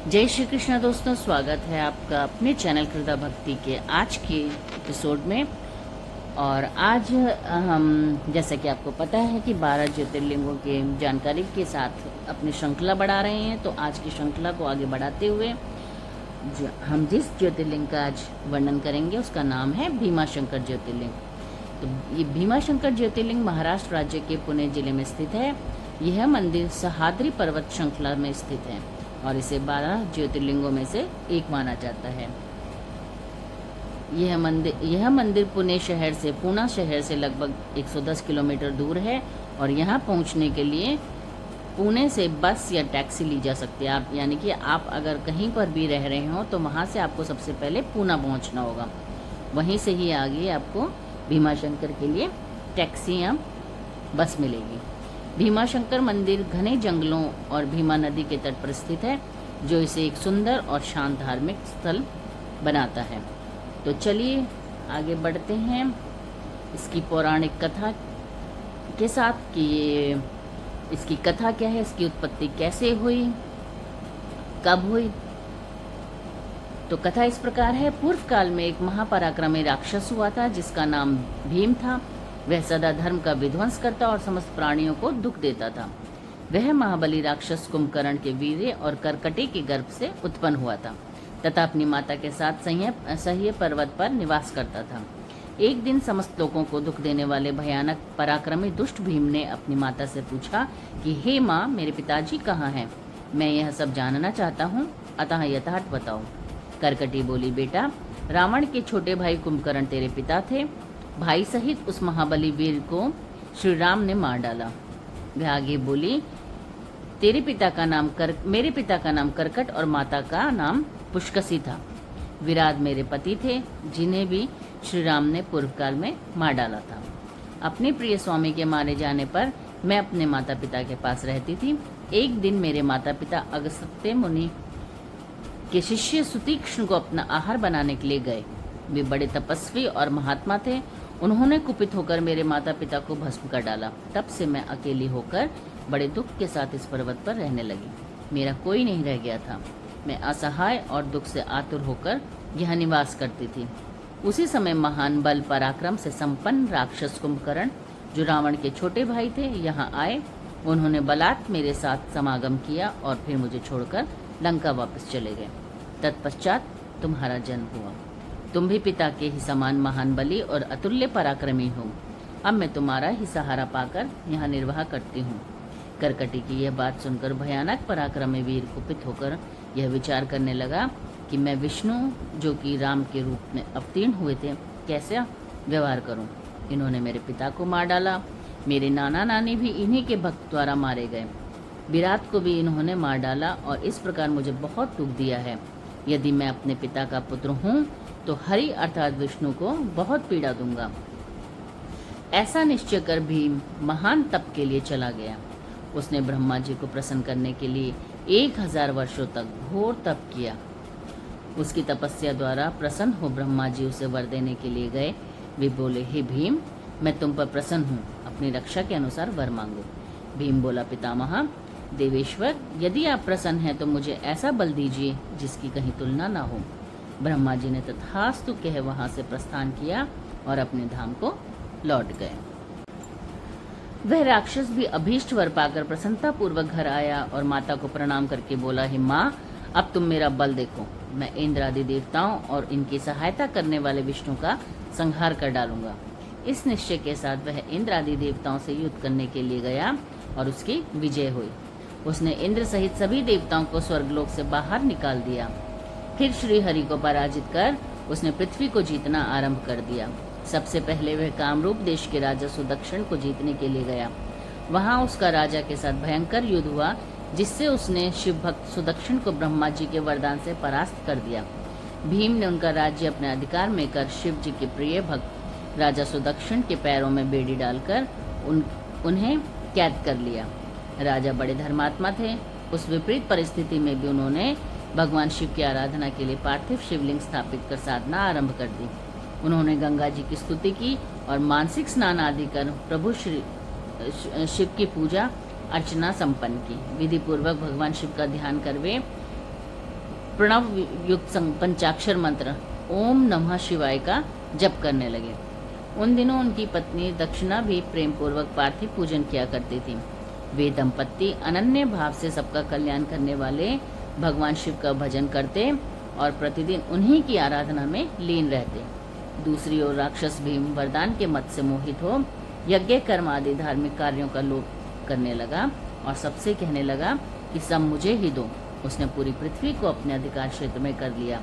जय श्री कृष्ण दोस्तों, स्वागत है आपका अपने चैनल कृदा भक्ति के आज के एपिसोड में। और आज हम जैसा कि आपको पता है कि 12 ज्योतिर्लिंगों के जानकारी के साथ अपनी श्रृंखला बढ़ा रहे हैं। तो आज की श्रृंखला को आगे बढ़ाते हुए हम जिस ज्योतिर्लिंग का आज वर्णन करेंगे उसका नाम है भीमाशंकर ज्योतिर्लिंग। तो ये भीमाशंकर ज्योतिर्लिंग महाराष्ट्र राज्य के पुणे जिले में स्थित है। यह मंदिर सह्याद्री पर्वत श्रृंखला में स्थित है और इसे 12 ज्योतिर्लिंगों में से एक माना जाता है। यह मंदिर पुणे शहर से पूना शहर से लगभग 110 किलोमीटर दूर है और यहाँ पहुँचने के लिए पुणे से बस या टैक्सी ली जा सकती है। आप यानी कि आप अगर कहीं पर भी रह रहे हो तो वहाँ से आपको सबसे पहले पूना पहुँचना होगा, वहीं से ही आगे आपको भीमाशंकर के लिए टैक्सी या बस मिलेगी। भीमाशंकर मंदिर घने जंगलों और भीमा नदी के तट पर स्थित है, जो इसे एक सुंदर और शांत धार्मिक स्थल बनाता है। तो चलिए आगे बढ़ते हैं इसकी पौराणिक कथा के साथ कि ये इसकी कथा क्या है, इसकी उत्पत्ति कैसे हुई, कब हुई। तो कथा इस प्रकार है। पूर्व काल में एक महापराक्रमी राक्षस हुआ था जिसका नाम भीम था। वह सदा धर्म का विध्वंस करता और समस्त प्राणियों को दुख देता था। वह महाबली राक्षस कुंभकर्ण के वीर्य और करकटे के गर्भ से उत्पन्न हुआ था तथा अपनी माता के साथ सह्य पर्वत पर निवास करता था। एक दिन समस्त लोगों को दुख देने वाले भयानक पराक्रमी दुष्ट भीम ने अपनी माता से पूछा कि हे माँ, मेरे पिताजी कहाँ हैं? मैं यह सब जानना चाहता हूँ, अतः यथार्थ बताओ। करकटी बोली, बेटा, रावण के छोटे भाई कुंभकर्ण तेरे पिता थे। भाई सहित उस महाबली वीर को श्री राम ने मार डाला। वह आगे बोली, मेरे पिता का नाम करकट और माता का नाम पुष्कसी था। विराट मेरे पति थे, जिन्हें भी श्री राम ने पूर्व काल में मार डाला था। अपने प्रिय स्वामी के मारे जाने पर मैं अपने माता पिता के पास रहती थी। एक दिन मेरे माता पिता अगस्त्य मुनि के शिष्य सुतीक्ष्ण को अपना आहार बनाने के लिए गए। वे बड़े तपस्वी और महात्मा थे। उन्होंने कुपित होकर मेरे माता पिता को भस्म कर डाला। तब से मैं अकेली होकर बड़े दुख के साथ इस पर्वत पर रहने लगी। मेरा कोई नहीं रह गया था। मैं असहाय और दुख से आतुर होकर यहाँ निवास करती थी। उसी समय महान बल पराक्रम से संपन्न राक्षस कुंभकर्ण, जो रावण के छोटे भाई थे, यहाँ आए। उन्होंने बलात् मेरे साथ समागम किया और फिर मुझे छोड़कर लंका वापस चले गए। तत्पश्चात तुम्हारा जन्म हुआ। तुम भी पिता के ही समान महान बली और अतुल्य पराक्रमी हो। अब मैं तुम्हारा ही सहारा पाकर यहाँ निर्वाह करती हूँ। करकटी की यह बात सुनकर भयानक पराक्रमी वीर कुपित होकर यह विचार करने लगा कि मैं विष्णु, जो कि राम के रूप में अवतीर्ण हुए थे, कैसे व्यवहार करूं। इन्होंने मेरे पिता को मार डाला। मेरे नाना नानी भी इन्हीं के भक्त द्वारा मारे गए। विराट को भी इन्होंने मार डाला और इस प्रकार मुझे बहुत दुख दिया है। यदि मैं अपने पिता का पुत्र हूँ तो हरि अर्थात विष्णु को बहुत पीड़ा दूंगा। ऐसा निश्चय कर भीम महान तप के लिए चला गया। उसने ब्रह्मा जी को प्रसन्न करने के लिए 1000 वर्षों तक घोर तप किया। उसकी तपस्या द्वारा प्रसन्न हो ब्रह्मा जी उसे वर देने के लिए गए। वे बोले, हे भीम, मैं तुम पर प्रसन्न हूँ, अपनी रक्षा के अनुसार वर मांगो। भीम बोला, पितामह देवेश्वर, यदि आप प्रसन्न हैं तो मुझे ऐसा बल दीजिए जिसकी कहीं तुलना ना हो। ब्रह्मा जी ने तथास्तु कह वहां से प्रस्थान किया और अपने धाम को लौट गए। वह राक्षस भी अभीष्ट वर पाकर प्रसन्नता पूर्वक घर आया और माता को प्रणाम करके बोला, हे माँ, अब तुम मेरा बल देखो। मैं इंद्र आदि देवताओं और इनकी सहायता करने वाले विष्णु का संहार कर डालूंगा। इस निश्चय के साथ वह इंद्र आदि देवताओं से युद्ध करने के लिए गया और उसकी विजय हुई। उसने इंद्र सहित सभी देवताओं को स्वर्गलोक से बाहर निकाल दिया। फिर श्री हरि को पराजित कर उसने पृथ्वी को जीतना आरंभ कर दिया। सबसे पहले वह कामरूप देश के राजा सुदक्षिण को जीतने के लिए गया। वहां उसका राजा के साथ भयंकर युद्ध हुआ, जिससे उसने शिव भक्त सुदक्षिण को ब्रह्मा जी के वरदान से परास्त कर दिया। भीम ने उनका राज्य अपने अधिकार में कर शिव जी के प्रिय भक्त राजा सुदक्षिण के पैरों में बेड़ी डालकर उन्हें कैद कर लिया। राजा बड़े धर्मात्मा थे। उस विपरीत परिस्थिति में भी उन्होंने भगवान शिव की आराधना के लिए पार्थिव शिवलिंग स्थापित कर साधना आरंभ कर दी। उन्होंने गंगा जी की स्तुति की और मानसिक स्नान आदि कर प्रभु शिव की पूजा अर्चना संपन्न की। विधि पूर्वक भगवान शिव का ध्यान कर वे प्रणव युक्त पंचाक्षर मंत्र ओम नमः शिवाय का जप करने लगे। उन दिनों उनकी पत्नी दक्षिणा भी प्रेम पूर्वक पार्थिव पूजन किया करती थी। वे दंपत्ति अनन्य भाव से सबका कल्याण करने वाले भगवान शिव का भजन करते और प्रतिदिन उन्हीं की आराधना में लीन रहते। दूसरी ओर राक्षस भीम वरदान के मत से मोहित हो यज्ञ कर्म आदि धार्मिक कार्यों का लोभ करने लगा और सबसे कहने लगा कि सब मुझे ही दो। उसने पूरी पृथ्वी को अपने अधिकार क्षेत्र में कर लिया।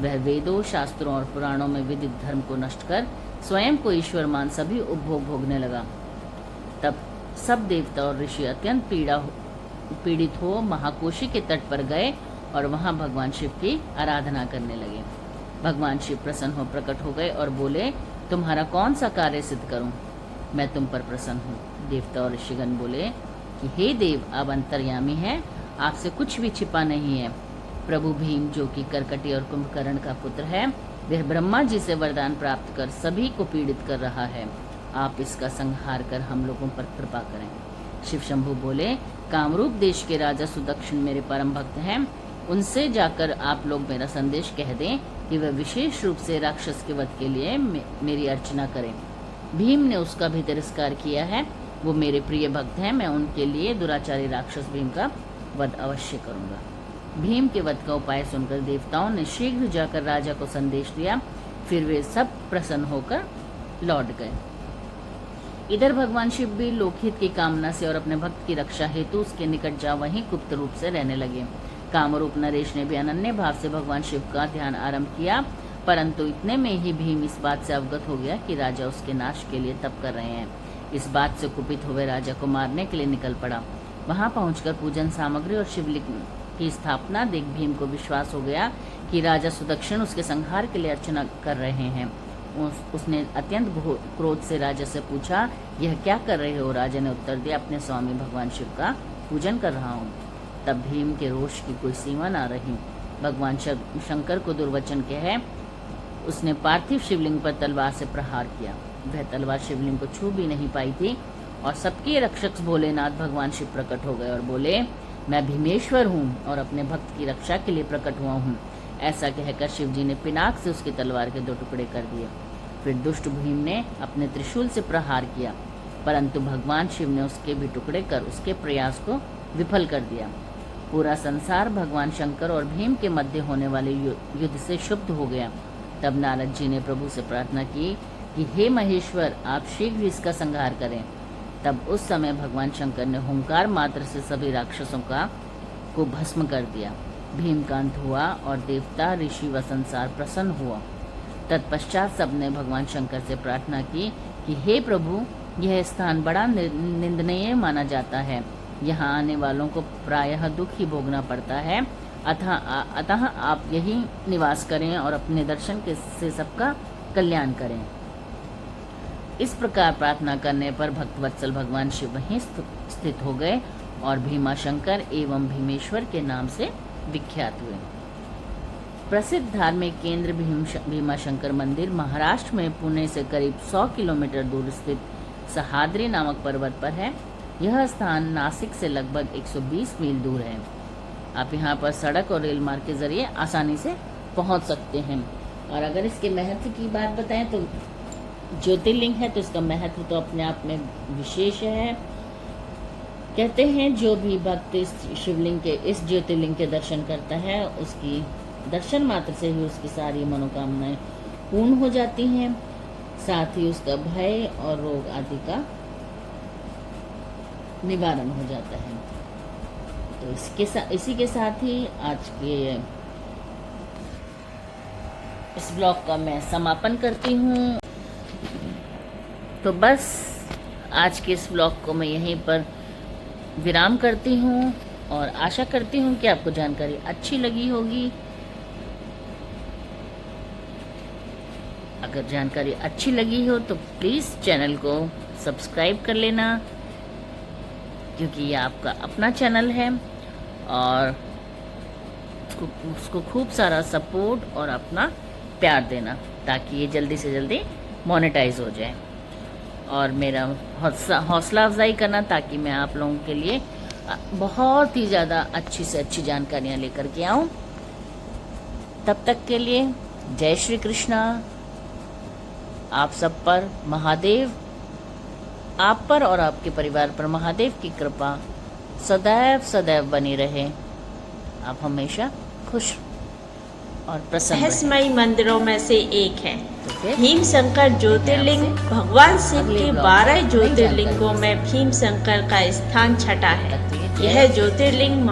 वह वेदों, शास्त्रों और पुराणों में विदित धर्म को नष्ट कर स्वयं को ईश्वर मान सभी उपभोग भोगने लगा। तब सब देवता और ऋषि अत्यंत पीड़ित हो महाकोशी के तट पर गए और वहां भगवान शिव की आराधना करने लगे। भगवान शिव प्रसन्न हो प्रकट हो गए और बोले, तुम्हारा कौन सा कार्य सिद्ध करूं? मैं तुम पर प्रसन्न हूँ। देवता और ऋषिगण बोले कि हे देव, आप अंतर्यामी हैं, आपसे कुछ भी छिपा नहीं है। प्रभु भीम जो कि करकटी और कुंभकर्ण का पुत्र है, वह ब्रह्मा जी से वरदान प्राप्त कर सभी को पीड़ित कर रहा है। आप इसका संहार कर हम लोगों पर कृपा करें। शिव शंभु बोले, कामरूप देश के राजा सुदक्षिण मेरे परम भक्त हैं, उनसे जाकर आप लोग मेरा संदेश कह दें कि वह विशेष रूप से राक्षस के वध के लिए मेरी अर्चना करें। भीम ने उसका भी तिरस्कार किया है, वो मेरे प्रिय भक्त हैं, मैं उनके लिए दुराचारी राक्षस भीम का वध अवश्य करूंगा। भीम के वध का उपाय सुनकर देवताओं ने शीघ्र जाकर राजा को संदेश दिया। फिर वे सब प्रसन्न होकर लौट गए। इधर भगवान शिव भी लोकहित की कामना से और अपने भक्त की रक्षा हेतु उसके निकट जा वहीं गुप्त रूप से रहने लगे। कामरूप नरेश ने भी अनन्य भाव से भगवान शिव का ध्यान आरंभ किया, परंतु इतने में ही भीम इस बात से अवगत हो गया कि राजा उसके नाश के लिए तप कर रहे हैं। इस बात से कुपित हुए राजा को मारने के लिए निकल पड़ा। वहां पहुंचकर पूजन सामग्री और शिवलिंग की स्थापना देख भीम को विश्वास हो गया कि राजा सुदक्षिण उसके संहार के लिए अर्चना कर रहे हैं। उसने अत्यंत क्रोध से राजा से पूछा, यह क्या कर रहे हो? राजा ने उत्तर दिया, अपने स्वामी भगवान शिव का पूजन कर रहा हूँ। तब भीम के रोष की कोई सीमा न रही। भगवान शंकर को दुर्वचन कहे उसने पार्थिव शिवलिंग पर तलवार से प्रहार किया। वह तलवार शिवलिंग को छू भी नहीं पाई थी और सबके रक्षक भोलेनाथ भगवान शिव प्रकट हो गए और बोले, मैं भीमेश्वर हूँ और अपने भक्त की रक्षा के लिए प्रकट हुआ हूँ। ऐसा कहकर शिव जी ने पिनाक से उसकी तलवार के 2 टुकड़े कर दिए। फिर दुष्ट भीम ने अपने त्रिशूल से प्रहार किया, परंतु भगवान शिव ने उसके भी टुकड़े कर उसके प्रयास को विफल कर दिया। पूरा संसार भगवान शंकर और भीम के मध्य होने वाले युद्ध से क्षुब्ध हो गया। तब नारद जी ने प्रभु से प्रार्थना की कि हे महेश्वर, आप शीघ्र इसका संहार करें। तब उस समय भगवान शंकर ने हुंकार मात्र से सभी राक्षसों को भस्म कर दिया। भीम का अंत हुआ और देवता, ऋषि व संसार प्रसन्न हुआ। तत्पश्चात सबने भगवान शंकर से प्रार्थना की कि हे प्रभु, यह स्थान बड़ा निंदनीय माना जाता है। यहाँ आने वालों को प्रायः दुख ही भोगना पड़ता है, अतः आप यही निवास करें और अपने दर्शन से सबका कल्याण करें। इस प्रकार प्रार्थना करने पर भक्तवत्सल भगवान शिव वहीं स्थित हो गए और भीमाशंकर एवं भीमेश्वर के नाम से विख्यात हुए। प्रसिद्ध धार्मिक केंद्र भीमाशंकर मंदिर महाराष्ट्र में पुणे से करीब 100 किलोमीटर दूर स्थित सह्याद्री नामक पर्वत पर है। यह स्थान नासिक से लगभग 120 मील दूर है। आप यहाँ पर सड़क और रेल मार्ग के जरिए आसानी से पहुँच सकते हैं। और अगर इसके महत्व की बात बताएं तो ज्योतिर्लिंग है तो इसका महत्व तो अपने आप में विशेष है। कहते हैं जो भी भक्त इस ज्योतिर्लिंग के दर्शन करता है, उसकी दर्शन मात्र से ही उसकी सारी मनोकामनाएं पूर्ण हो जाती हैं, साथ ही उसका भय और रोग आदि का निवारण हो जाता है। तो इसी के साथ ही आज के इस ब्लॉग का मैं समापन करती हूँ। तो बस आज के इस ब्लॉग को मैं यहीं पर विराम करती हूँ और आशा करती हूँ कि आपको जानकारी अच्छी लगी होगी। अगर जानकारी अच्छी लगी हो तो प्लीज़ चैनल को सब्सक्राइब कर लेना, क्योंकि ये आपका अपना चैनल है और उसको खूब सारा सपोर्ट और अपना प्यार देना ताकि ये जल्दी से जल्दी मोनेटाइज हो जाए। और मेरा हौसला अफजाई करना ताकि मैं आप लोगों के लिए बहुत ही ज़्यादा अच्छी से अच्छी जानकारियाँ लेकर के आऊँ। तब तक के लिए जय श्री कृष्णा। आप सब पर महादेव, आप पर और आपके परिवार पर महादेव की कृपा सदैव सदैव बनी रहे। आप हमेशा खुश और प्रसन्न रहें। रहस्यमयी मंदिरों में से एक है। तो फिर भीम शंकर ज्योतिर्लिंग भगवान शिव के 12 ज्योतिर्लिंगों में भीम शंकर का स्थान छठा है। यह ज्योतिर्लिंग